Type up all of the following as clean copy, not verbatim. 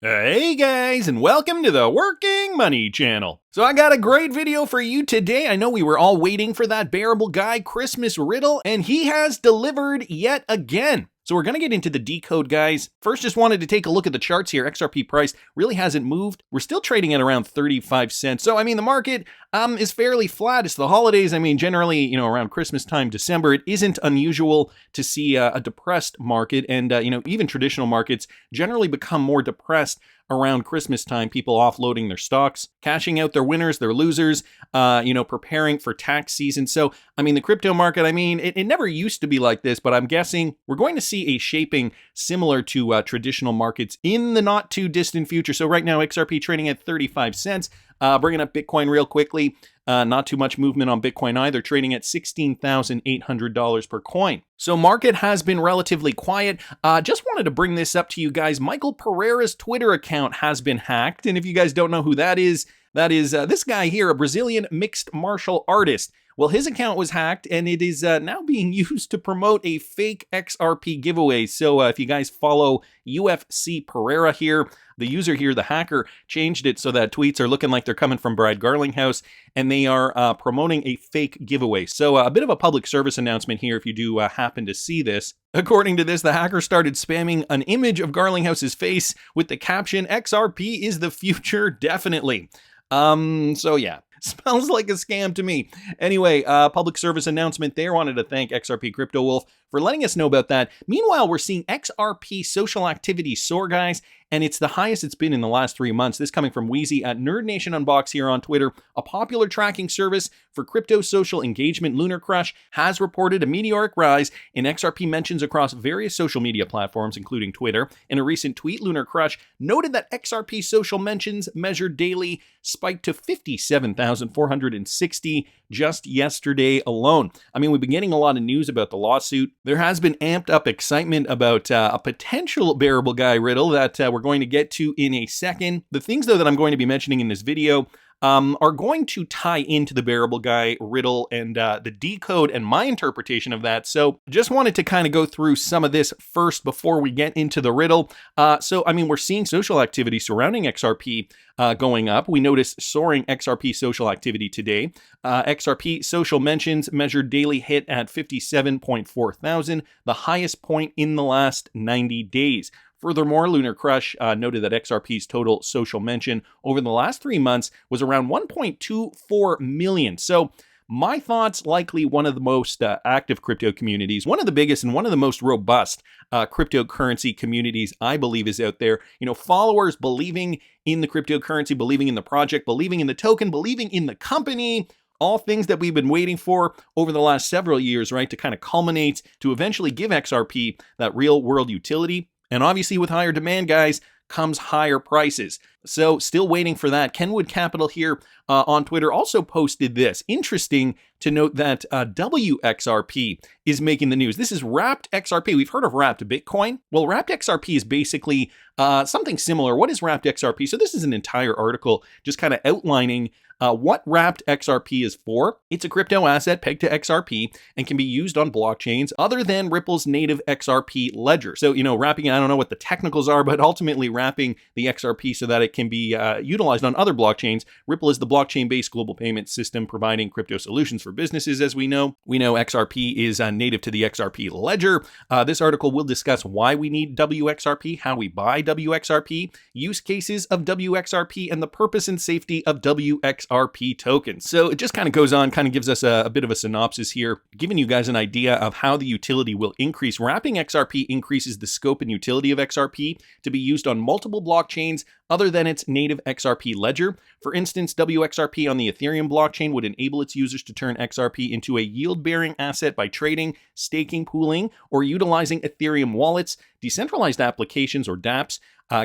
Hey guys, and welcome to the Working Money channel. So I got a great video for you today. I know we were all waiting for that Bearableguy Christmas riddle, and he has delivered yet again. So we're going to get into the decode, guys. First, just wanted to take a look at the charts here. XRP price really hasn't moved. We're still trading at around 35 cents. So, I mean, the market is fairly flat. It's the holidays. I mean, generally, around Christmas time, December, it isn't unusual to see a depressed market. And, even traditional markets generally become more depressed around Christmas time, people offloading their stocks, cashing out their winners, their losers, preparing for tax season. So, I mean, the crypto market, it never used to be like this, but I'm guessing we're going to see a shaping similar to traditional markets in the not too distant future. So right now, XRP trading at 35 cents. Bringing up Bitcoin real quickly. Not too much movement on Bitcoin either, trading at $16,800 per coin. So market has been relatively quiet. Just wanted to bring this up to you guys. Michael Pereira's Twitter account has been hacked. And if you guys don't know who that is this guy here, a Brazilian mixed martial artist. Well, his account was hacked, and it is now being used to promote a fake XRP giveaway. So if you guys follow UFC Pereira here, the user here, the hacker, changed it so that tweets are looking like they're coming from Brad Garlinghouse, and they are promoting a fake giveaway. So a bit of a public service announcement here if you do happen to see this. According to this, the hacker started spamming an image of Garlinghouse's face with the caption, "XRP is the future, definitely." So yeah. Smells like a scam to me. Anyway, public service announcement there. Wanted to thank XRP Crypto Wolf for letting us know about that. Meanwhile, we're seeing XRP social activity soar, guys, and it's the highest it's been in the last 3 months. This coming from Wheezy at Nerd Nation Unbox here on Twitter. A popular tracking service for crypto social engagement, Lunar Crush, has reported a meteoric rise in XRP mentions across various social media platforms, including Twitter. In a recent tweet, Lunar Crush noted that XRP social mentions measured daily spiked to 57,460 just yesterday alone. I mean, we've been getting a lot of news about the lawsuit. There has been amped up excitement about a potential Bearableguy riddle that we're going to get to in a second. The things, though, that I'm going to be mentioning in this video are going to tie into the Bearableguy riddle and the decode and my interpretation of that. So just wanted to kind of go through some of this first before we get into the riddle. We're seeing social activity surrounding XRP going up. We noticed soaring XRP social activity today. XRP social mentions measured daily hit at 57.4 thousand, the highest point in the last 90 days. Furthermore, Lunar Crush noted that XRP's total social mention over the last 3 months was around 1.24 million. So my thoughts, likely one of the most active crypto communities, one of the biggest and one of the most robust cryptocurrency communities, I believe, is out there. Followers believing in the cryptocurrency, believing in the project, believing in the token, believing in the company. All things that we've been waiting for over the last several years, right, to kind of culminate to eventually give XRP that real world utility. And obviously with higher demand, guys, comes higher prices. So still waiting for that. Kenwood Capital here on Twitter also posted this. Interesting to note that WXRP is making the news. This is wrapped XRP. We've heard of wrapped Bitcoin. Well, wrapped XRP is basically something similar. What is wrapped XRP? So this is an entire article just kind of outlining what wrapped XRP is for. It's a crypto asset pegged to XRP and can be used on blockchains other than Ripple's native XRP ledger. So, wrapping, I don't know what the technicals are, but ultimately wrapping the XRP so that it can be utilized on other blockchains. Ripple is the blockchain-based global payment system providing crypto solutions for businesses, as we know. We know XRP is native to the XRP ledger. This article will discuss why we need WXRP, how we buy WXRP, use cases of WXRP, and the purpose and safety of WXRP tokens. So it just kind of goes on, kind of gives us a bit of a synopsis here, giving you guys an idea of how the utility will increase. Wrapping XRP increases the scope and utility of XRP to be used on multiple blockchains other than its native XRP ledger. For instance, WXRP on the Ethereum blockchain would enable its users to turn XRP into a yield-bearing asset by trading, staking, pooling, or utilizing Ethereum wallets, decentralized applications or dApps,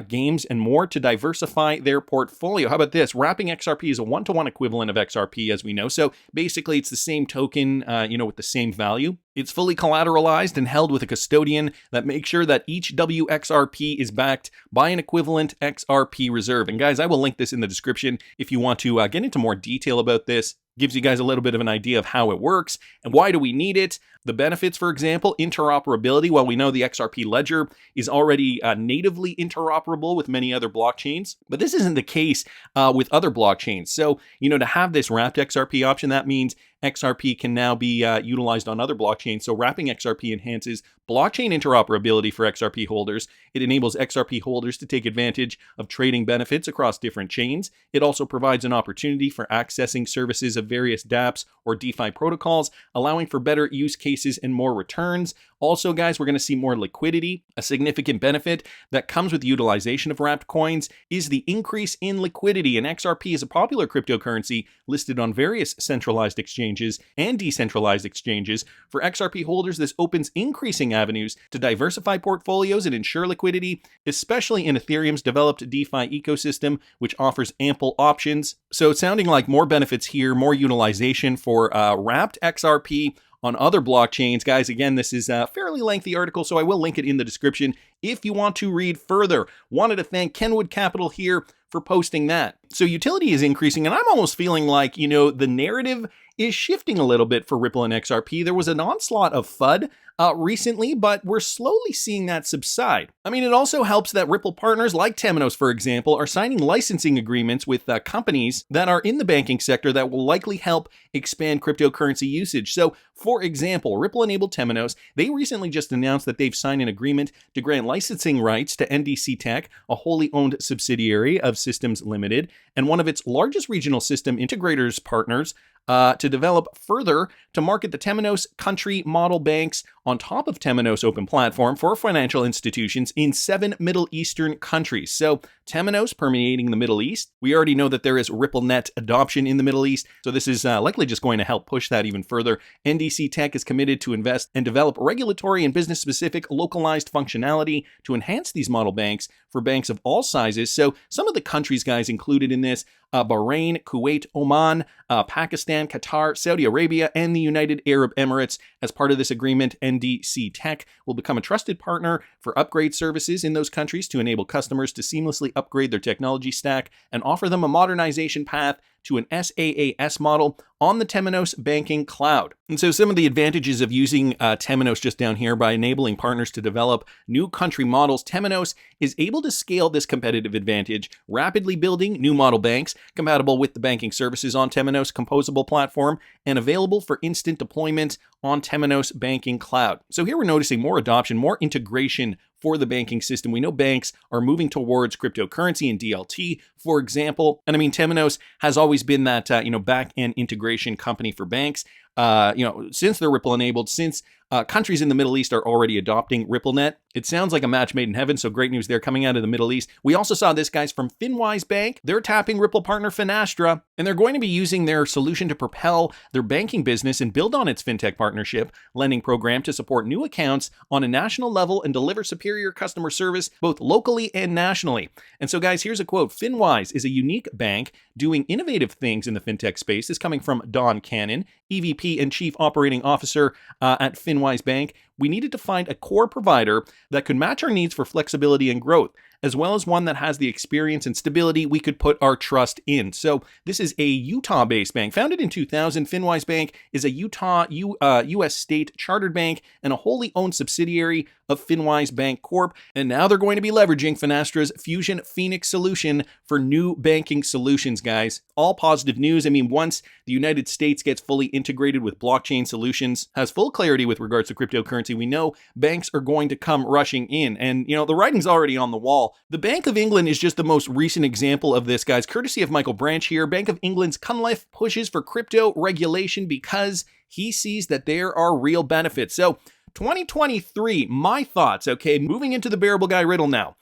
games, and more to diversify their portfolio. How about this? Wrapping XRP is a one-to-one equivalent of XRP, as we know. So basically, it's the same token, with the same value. It's fully collateralized and held with a custodian that makes sure that each WXRP is backed by an equivalent XRP reserve. And guys, I will link this in the description if you want to get into more detail about this. gives you guys a little bit of an idea of how it works and why do we need it. The benefits, for example, interoperability. Well, we know the XRP ledger is already natively interoperable with many other blockchains, but this isn't the case with other blockchains. So, to have this wrapped XRP option, that means XRP can now be utilized on other blockchains. So wrapping XRP enhances blockchain interoperability for XRP holders. It enables XRP holders to take advantage of trading benefits across different chains. It also provides an opportunity for accessing services of various dApps or DeFi protocols, allowing for better use cases and more returns. Also, guys, we're going to see more liquidity. A significant benefit that comes with the utilization of wrapped coins is the increase in liquidity. And XRP is a popular cryptocurrency listed on various centralized exchanges and decentralized exchanges. For XRP holders, this opens increasing avenues to diversify portfolios and ensure liquidity, especially in Ethereum's developed DeFi ecosystem, which offers ample options. So it's sounding like more benefits here, more utilization for wrapped XRP on other blockchains. Guys, again, this is a fairly lengthy article, so I will link it in the description if you want to read further. Wanted to thank Kenwood Capital here for posting that. So utility is increasing, and I'm almost feeling like, the narrative is shifting a little bit for Ripple and XRP. There was an onslaught of FUD recently, but we're slowly seeing that subside. It also helps that Ripple partners like Temenos, for example, are signing licensing agreements with companies that are in the banking sector that will likely help expand cryptocurrency usage. So, for example, Ripple-enabled Temenos, they recently just announced that they've signed an agreement to grant licensing rights to NDC Tech, a wholly owned subsidiary of Systems Limited, and one of its largest regional system integrators partners, to develop further to market the Temenos country model banks on top of Temenos open platform for financial institutions in 7 Middle Eastern countries. So Temenos permeating the Middle East. We already know that there is RippleNet adoption in the Middle East, so this is likely just going to help push that even further. NDC Tech is committed to invest and develop regulatory and business-specific localized functionality to enhance these model banks for banks of all sizes. So some of the countries, guys, included in this, Bahrain, Kuwait, Oman, Pakistan, Qatar, Saudi Arabia, and the United Arab Emirates. As part of this agreement, NDC Tech will become a trusted partner for upgrade services in those countries to enable customers to seamlessly upgrade their technology stack and offer them a modernization path to an SaaS model on the Temenos banking cloud. And so some of the advantages of using Temenos just down here, by enabling partners to develop new country models, Temenos is able to scale this competitive advantage, rapidly building new model banks compatible with the banking services on Temenos composable platform and available for instant deployment on Temenos banking cloud. So here we're noticing more adoption, more integration for the banking system. We know banks are moving towards cryptocurrency and DLT, for example. And Temenos has always been that, back-end integration company for banks. Since they're Ripple enabled, since countries in the Middle East are already adopting RippleNet. It sounds like a match made in heaven, so great news there coming out of the Middle East. We also saw this, guys, from Finwise Bank. They're tapping Ripple partner Finastra, and they're going to be using their solution to propel their banking business and build on its fintech partnership lending program to support new accounts on a national level and deliver superior customer service both locally and nationally. And so, guys, here's a quote. Finwise is a unique bank doing innovative things in the fintech space. This is coming from Don Cannon, EVP and Chief Operating Officer at Finwise Bank. We needed to find a core provider that could match our needs for flexibility and growth, as well as one that has the experience and stability we could put our trust in. So this is a Utah-based bank. Founded in 2000, Finwise Bank is a Utah U.S. state chartered bank and a wholly owned subsidiary of Finwise Bank Corp. And now they're going to be leveraging Finastra's Fusion Phoenix solution for new banking solutions, guys. All positive news. Once the United States gets fully integrated with blockchain solutions, has full clarity with regards to cryptocurrency, we know banks are going to come rushing in. And, the writing's already on the wall. The Bank of England is just the most recent example of this, guys. Courtesy of Michael Branch here, Bank of England's Cunliffe pushes for crypto regulation because he sees that there are real benefits. So 2023, my thoughts, okay, moving into the Bearableguy Riddle now.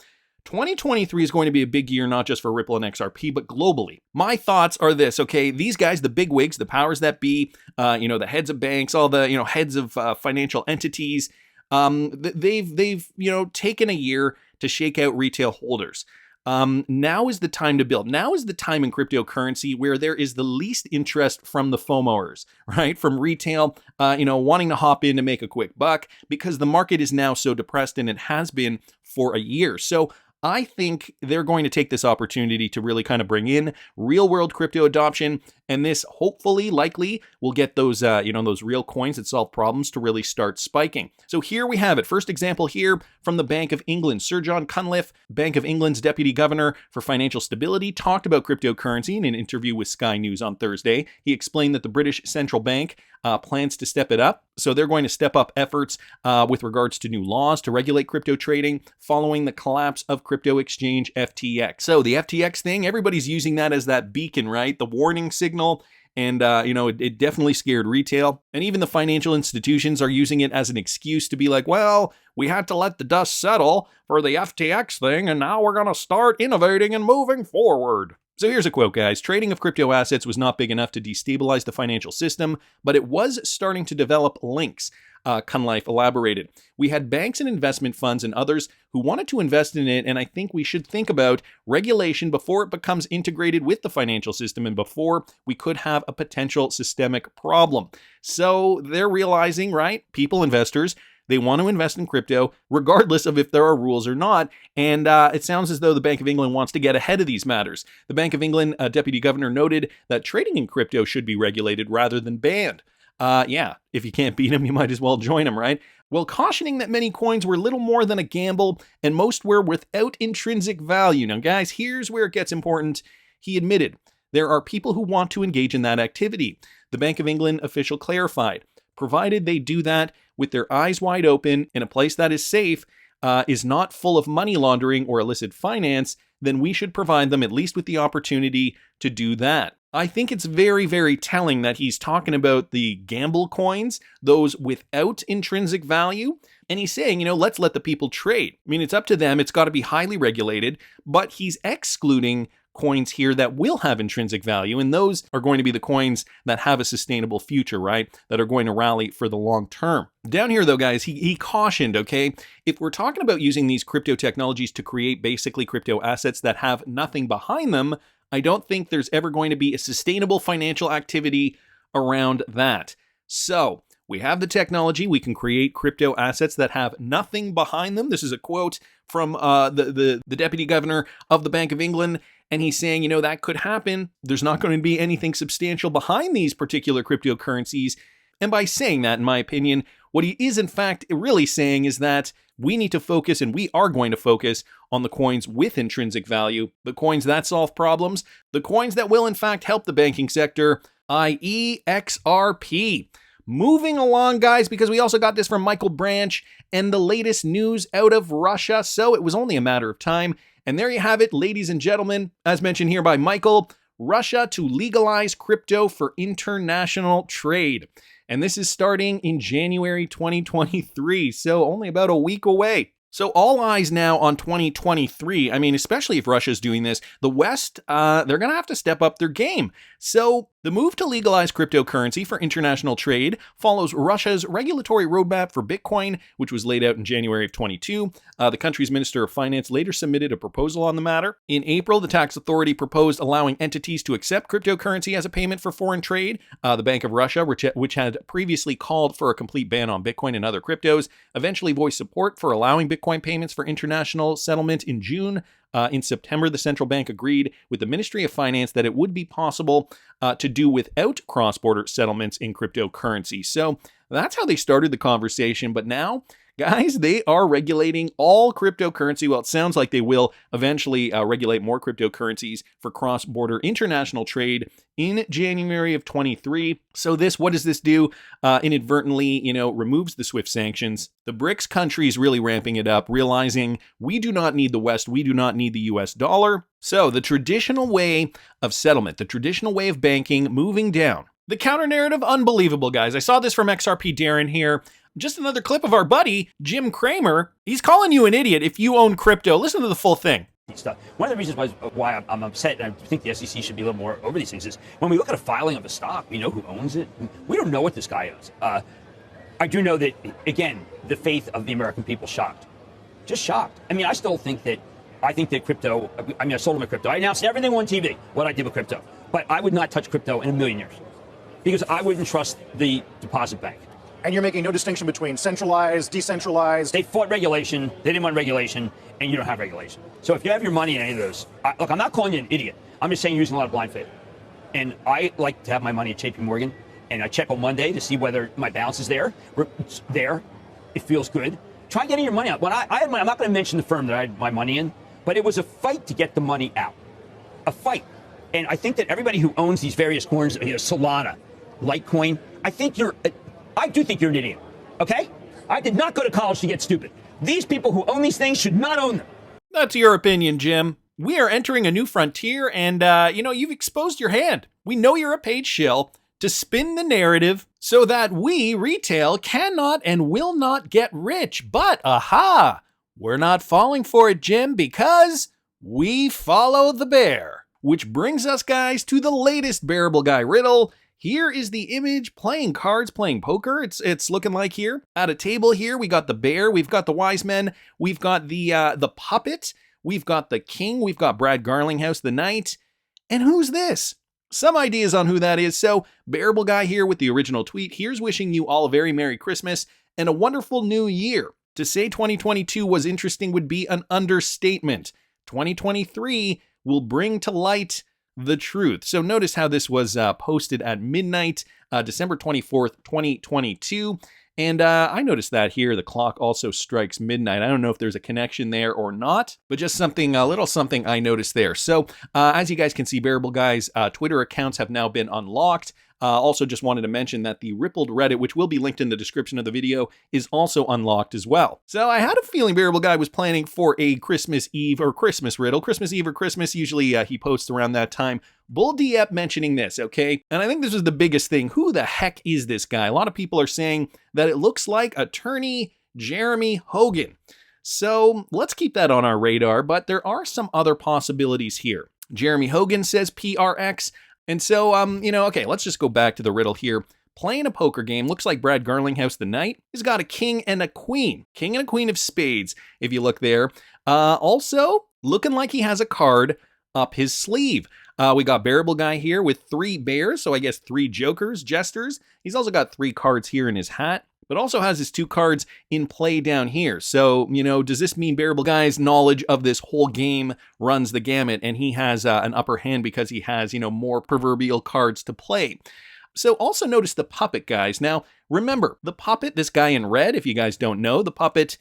2023 is going to be a big year, not just for Ripple and XRP, but globally. My thoughts are this, okay? These guys, the big wigs, the powers that be, the heads of banks, all the, heads of financial entities, they've taken a year to shake out retail holders. Now is the time to build. Now is the time in cryptocurrency where there is the least interest from the FOMOers, right? From retail, wanting to hop in to make a quick buck because the market is now so depressed and it has been for a year. So I think they're going to take this opportunity to really kind of bring in real-world crypto adoption, and this hopefully, likely, will get those, those real coins that solve problems to really start spiking. So here we have it. First example here from the Bank of England. Sir John Cunliffe, Bank of England's Deputy Governor for Financial Stability, talked about cryptocurrency in an interview with Sky News on Thursday. He explained that the British Central Bank plans to step it up. So they're going to step up efforts with regards to new laws to regulate crypto trading following the collapse of crypto exchange FTX. So the FTX thing, everybody's using that as that beacon, right? The warning signal. And, it definitely scared retail. And even the financial institutions are using it as an excuse to be like, well, we had to let the dust settle for the FTX thing, and now we're going to start innovating and moving forward. So here's a quote, guys. Trading of crypto assets was not big enough to destabilize the financial system, but it was starting to develop links. Cunliffe elaborated. We had banks and investment funds and others who wanted to invest in it, and I think we should think about regulation before it becomes integrated with the financial system and before we could have a potential systemic problem. So they're realizing, right, people, investors, they want to invest in crypto regardless of if there are rules or not, and it sounds as though the Bank of England wants to get ahead of these matters. The Bank of England Deputy Governor noted that trading in crypto should be regulated rather than banned. If you can't beat them, you might as well join them, right? While cautioning that many coins were little more than a gamble and most were without intrinsic value. Now, guys, here's where it gets important. He admitted there are people who want to engage in that activity. The Bank of England official clarified, provided they do that with their eyes wide open in a place that is safe, is not full of money laundering or illicit finance, then we should provide them at least with the opportunity to do that. I think it's very, very telling that he's talking about the gamble coins, those without intrinsic value. And he's saying, let's let the people trade. I mean, it's up to them. It's got to be highly regulated, but he's excluding coins here that will have intrinsic value. And those are going to be the coins that have a sustainable future, right? That are going to rally for the long term. Down here, though, guys, he cautioned, okay, if we're talking about using these crypto technologies to create basically crypto assets that have nothing behind them, I don't think there's ever going to be a sustainable financial activity around that. So we have the technology. We can create crypto assets that have nothing behind them. This is a quote from the Deputy Governor of the Bank of England. And he's saying, that could happen. There's not going to be anything substantial behind these particular cryptocurrencies. And by saying that, in my opinion, what he is in fact really saying is that we need to focus, and we are going to focus, on the coins with intrinsic value, the coins that solve problems, the coins that will in fact help the banking sector, i.e. XRP. Moving along, guys, because we also got this from Michael Branch and the latest news out of Russia, so it was only a matter of time. And there you have it, ladies and gentlemen, as mentioned here by Michael, Russia to legalize crypto for international trade. And this is starting in January 2023, so only about a week away. So all eyes now on 2023. I mean, especially if Russia's doing this, the West, they're going to have to step up their game. So the move to legalize cryptocurrency for international trade follows Russia's regulatory roadmap for Bitcoin, which was laid out in January of 22. The country's Minister of Finance later submitted a proposal on the matter. In April, the tax authority proposed allowing entities to accept cryptocurrency as a payment for foreign trade. The Bank of Russia, which had previously called for a complete ban on Bitcoin and other cryptos, eventually voiced support for allowing Bitcoin payments for international settlement in June. In September, the central bank agreed with the Ministry of Finance that it would be possible to do without cross-border settlements in cryptocurrency. So that's how they started the conversation. But now, guys, they are regulating all cryptocurrency. Well, it sounds like they will eventually regulate more cryptocurrencies for cross-border international trade in January of 23. So what does this do? Inadvertently, removes the SWIFT sanctions. The BRICS countries really ramping it up, realizing we do not need the West, we do not need the US dollar. So the traditional way of settlement, the traditional way of banking moving down. The counter narrative, unbelievable, guys. I saw this from XRP Darren here. Just another clip of our buddy, Jim Cramer. He's calling you an idiot if you own crypto. Listen to the full thing. Stuff. One of the reasons why I'm upset, and I think the SEC should be a little more over these things, is when we look at a filing of a stock, we know who owns it. We don't know what this guy owns. I do know that, again, the faith of the American people shocked. Just shocked. I mean, I think that crypto, I sold my crypto. I announced everything on TV, what I did with crypto. But I would not touch crypto in a million years because I wouldn't trust the deposit bank. And you're making no distinction between centralized, decentralized. They fought regulation. They didn't want regulation. and you don't have regulation. So if you have your money in any of those, look, I'm not calling you an idiot. I'm just saying you're using a lot of blind faith. And I like to have my money at JP Morgan, and I check on Monday to see whether my balance is there. It's there. It feels good. Try getting your money out. When I had money, I'm not going to mention the firm that I had my money in, but it was a fight to get the money out. A fight. And I think that everybody who owns these various coins, Solana, Litecoin, I do think you're an idiot. Okay? I did not go to college to get stupid. These people who own these things should not own them. That's your opinion, Jim. We are entering a new frontier, and, you've exposed your hand. We know you're a paid shill to spin the narrative so that we, retail, cannot and will not get rich. But, we're not falling for it, Jim, because we follow the bear. Which brings us, guys, to the latest Bearable Guy riddle. Here is the image playing cards, playing poker. It's looking like here. At a table here, we got the bear, we've got the wise men, we've got the puppet, we've got the king, we've got Brad Garlinghouse, the knight. And who's this? Some ideas on who that is. So, Bearable Guy here with the original tweet. Here's wishing you all a very Merry Christmas and a wonderful new year. To say 2022 was interesting would be an understatement. 2023 will bring to light the truth. So notice how this was posted at midnight, December 24th, 2022. And I noticed that here, the clock also strikes midnight. I don't know if there's a connection there or not, but just something, a little something I noticed there. So as you guys can see, Bearable Guy's Twitter accounts have now been unlocked. Also just wanted to mention that the Rippled Reddit, which will be linked in the description of the video, is also unlocked as well. So I had a feeling Bearable Guy was planning for a Christmas Eve or Christmas riddle. Christmas Eve or Christmas, usually he posts around that time. Bull Diep mentioning this, okay? And I think this is the biggest thing. Who the heck is this guy? A lot of people are saying that it looks like attorney Jeremy Hogan. So let's keep that on our radar, but there are some other possibilities here. Jeremy Hogan says PRX. And so, okay, let's just go back to the riddle here. Playing a poker game, looks like Brad Garlinghouse, the knight, has got a king and a queen. King and a queen of spades, if you look there. Also, looking like he has a card up his sleeve. We got Bearable Guy here with 3 bears, so I guess 3 jokers, jesters. He's also got 3 cards here in his hat, but also has his 2 cards in play down here. So, does this mean Bearable Guy's knowledge of this whole game runs the gamut and he has an upper hand because he has, more proverbial cards to play? So also notice the puppet, guys. Now, remember, the puppet, this guy in red, if you guys don't know, the puppet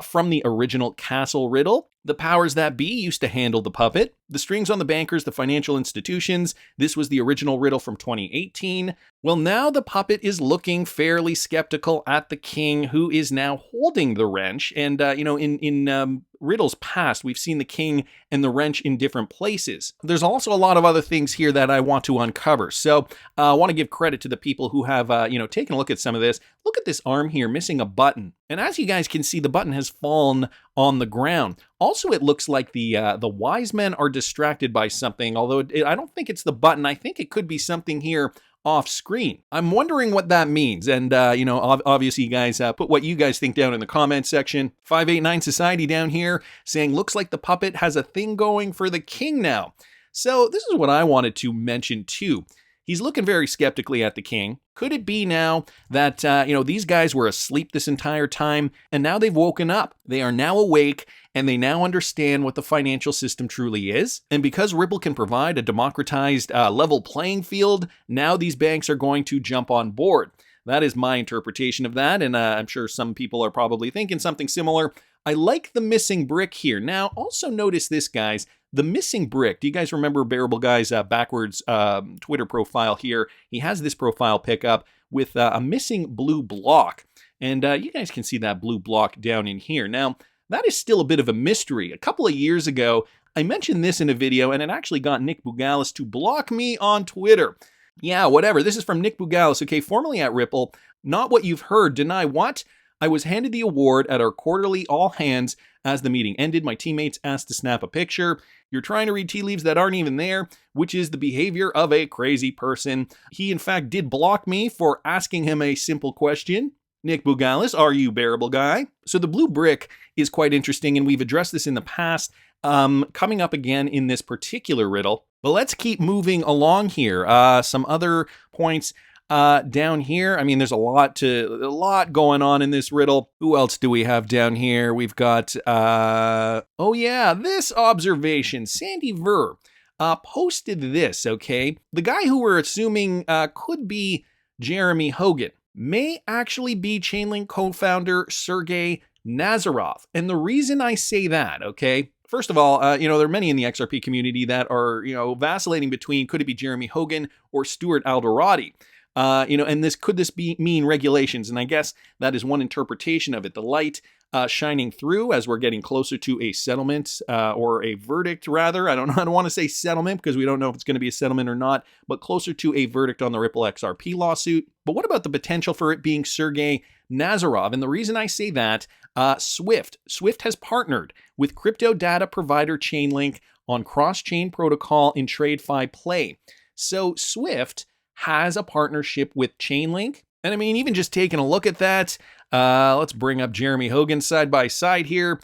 from the original Castle riddle. The powers that be used to handle the puppet. The strings on the bankers, the financial institutions. This was the original riddle from 2018. Well, now the puppet is looking fairly skeptical at the king, who is now holding the wrench. And, in riddles past, we've seen the king and the wrench in different places. There's also a lot of other things here that I want to uncover. So I want to give credit to the people who have, taken a look at some of this. Look at this arm here, missing a button. And as you guys can see, the button has fallen on the ground. Also, it looks like the wise men are distracted by something, although I don't think it's the button. I think it could be something here off screen. I'm wondering what that means. And, obviously, you guys put what you guys think down in the comment section. 589 Society down here saying, looks like the puppet has a thing going for the king now. So this is what I wanted to mention too. He's looking very skeptically at the king. Could it be now that, these guys were asleep this entire time and now they've woken up? They are now awake and they now understand what the financial system truly is. And because Ripple can provide a democratized level playing field, now these banks are going to jump on board. That is my interpretation of that. And I'm sure some people are probably thinking something similar. I like the missing brick here. Now, also notice this, guys. The missing brick. Do you guys remember Bearable Guy's backwards Twitter profile here? He has this profile pickup with a missing blue block. And you guys can see that blue block down in here. Now, that is still a bit of a mystery. A couple of years ago, I mentioned this in a video, and it actually got Nick Bougalis to block me on Twitter. Yeah, whatever. This is from Nick Bougalis, okay, formerly at Ripple. Not what you've heard. Deny what? I was handed the award at our quarterly all hands. As the meeting ended, my teammates asked to snap a picture. You're trying to read tea leaves that aren't even there, which is the behavior of a crazy person. He, in fact, did block me for asking him a simple question. Nick Bougalis, are you Bearable Guy? So the blue brick is quite interesting, and we've addressed this in the past, coming up again in this particular riddle. But let's keep moving along here. Some other points. Down here, I mean, there's a lot going on in this riddle. Who else do we have down here? We've got, oh yeah, this observation. Sandy Ver posted this, okay? The guy who we're assuming could be Jeremy Hogan may actually be Chainlink co-founder Sergey Nazarov. And the reason I say that, okay, first of all, there are many in the XRP community that are, vacillating between could it be Jeremy Hogan or Stuart Alderati? And could this mean regulations? And I guess that is one interpretation of it. The light shining through as we're getting closer to a settlement or a verdict, rather. I don't want to say settlement because we don't know if it's going to be a settlement or not, but closer to a verdict on the Ripple XRP lawsuit. But what about the potential for it being Sergey Nazarov? And the reason I say that, Swift has partnered with crypto data provider Chainlink on cross-chain protocol in TradeFi Play. So Swift has a partnership with Chainlink. And I mean, even just taking a look at that, let's bring up Jeremy Hogan side by side here.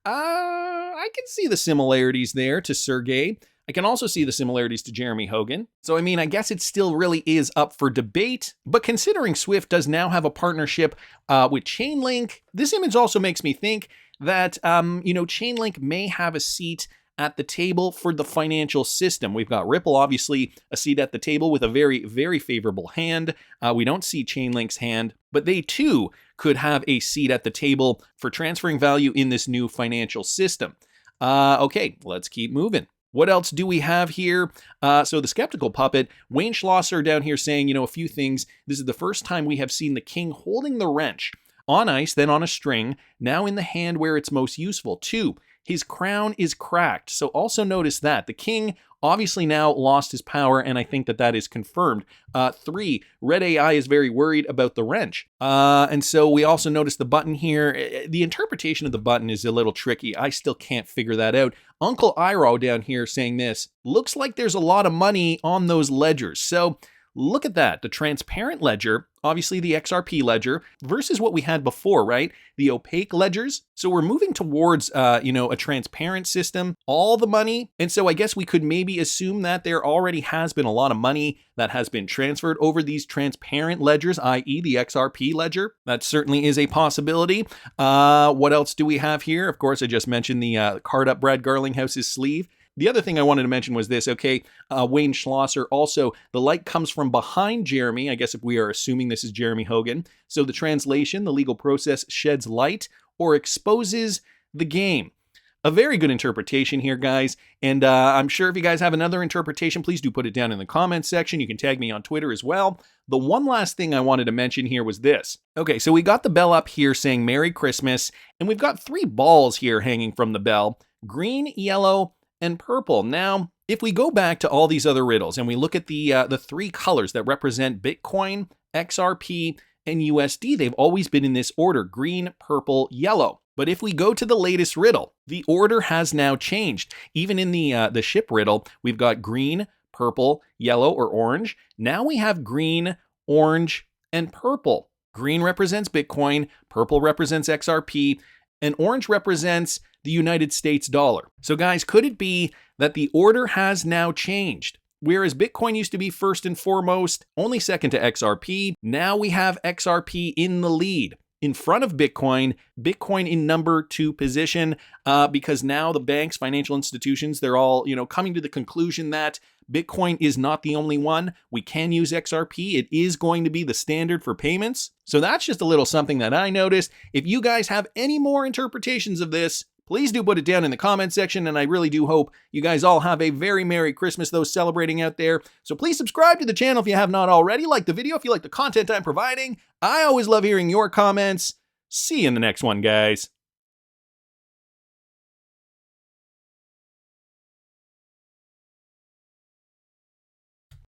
I can see the similarities there to Sergey. I can also see the similarities to Jeremy Hogan. So, I mean, I guess it still really is up for debate. But considering Swift does now have a partnership with Chainlink, this image also makes me think that, Chainlink may have a seat at the table for the financial system. We've got Ripple, obviously, a seat at the table with a very, very favorable hand. We don't see Chainlink's hand, but they too could have a seat at the table for transferring value in this new financial system. Okay, let's keep moving. What else do we have here? So the skeptical puppet, Wayne Schlosser down here saying, a few things. This is the first time we have seen the king holding the wrench on ice, then on a string, now in the hand where it's most useful. 2, his crown is cracked. So also notice that. The king obviously now lost his power, and I think that is confirmed. 3, Red AI is very worried about the wrench. And so we also notice the button here. The interpretation of the button is a little tricky. I still can't figure that out. Uncle Iro down here saying this, looks like there's a lot of money on those ledgers. So look at that. The transparent ledger, obviously the XRP ledger, versus what we had before, right? The opaque ledgers. So we're moving towards, a transparent system, all the money. And so I guess we could maybe assume that there already has been a lot of money that has been transferred over these transparent ledgers, i.e. the XRP ledger. That certainly is a possibility. What else do we have here? Of course, I just mentioned the card up Brad Garlinghouse's sleeve. The other thing I wanted to mention was this, okay, Wayne Schlosser, also, the light comes from behind Jeremy, I guess if we are assuming this is Jeremy Hogan. So the translation, the legal process sheds light or exposes the game. A very good interpretation here, guys, and I'm sure if you guys have another interpretation, please do put it down in the comments section. You can tag me on Twitter as well. The one last thing I wanted to mention here was this. Okay, so we got the bell up here saying Merry Christmas, and we've got 3 balls here hanging from the bell, green, yellow, and purple. Now, if we go back to all these other riddles and we look at the 3 colors that represent Bitcoin, XRP, and USD, they've always been in this order, green, purple, yellow. But if we go to the latest riddle, the order has now changed. Even in the ship riddle, we've got green, purple, yellow, or orange. Now we have green, orange, and purple. Green represents Bitcoin, purple represents XRP, and orange represents the United States dollar. So guys, could it be that the order has now changed? Whereas Bitcoin used to be first and foremost, only second to XRP, now we have XRP in the lead. In front of Bitcoin, Bitcoin in number 2 position, because now the banks, financial institutions, they're all, coming to the conclusion that Bitcoin is not the only one. We can use XRP. It is going to be the standard for payments. So that's just a little something that I noticed. If you guys have any more interpretations of this, please do put it down in the comment section, and I really do hope you guys all have a very Merry Christmas, those celebrating out there. So please subscribe to the channel if you have not already. Like the video if you like the content I'm providing. I always love hearing your comments. See you in the next one, guys.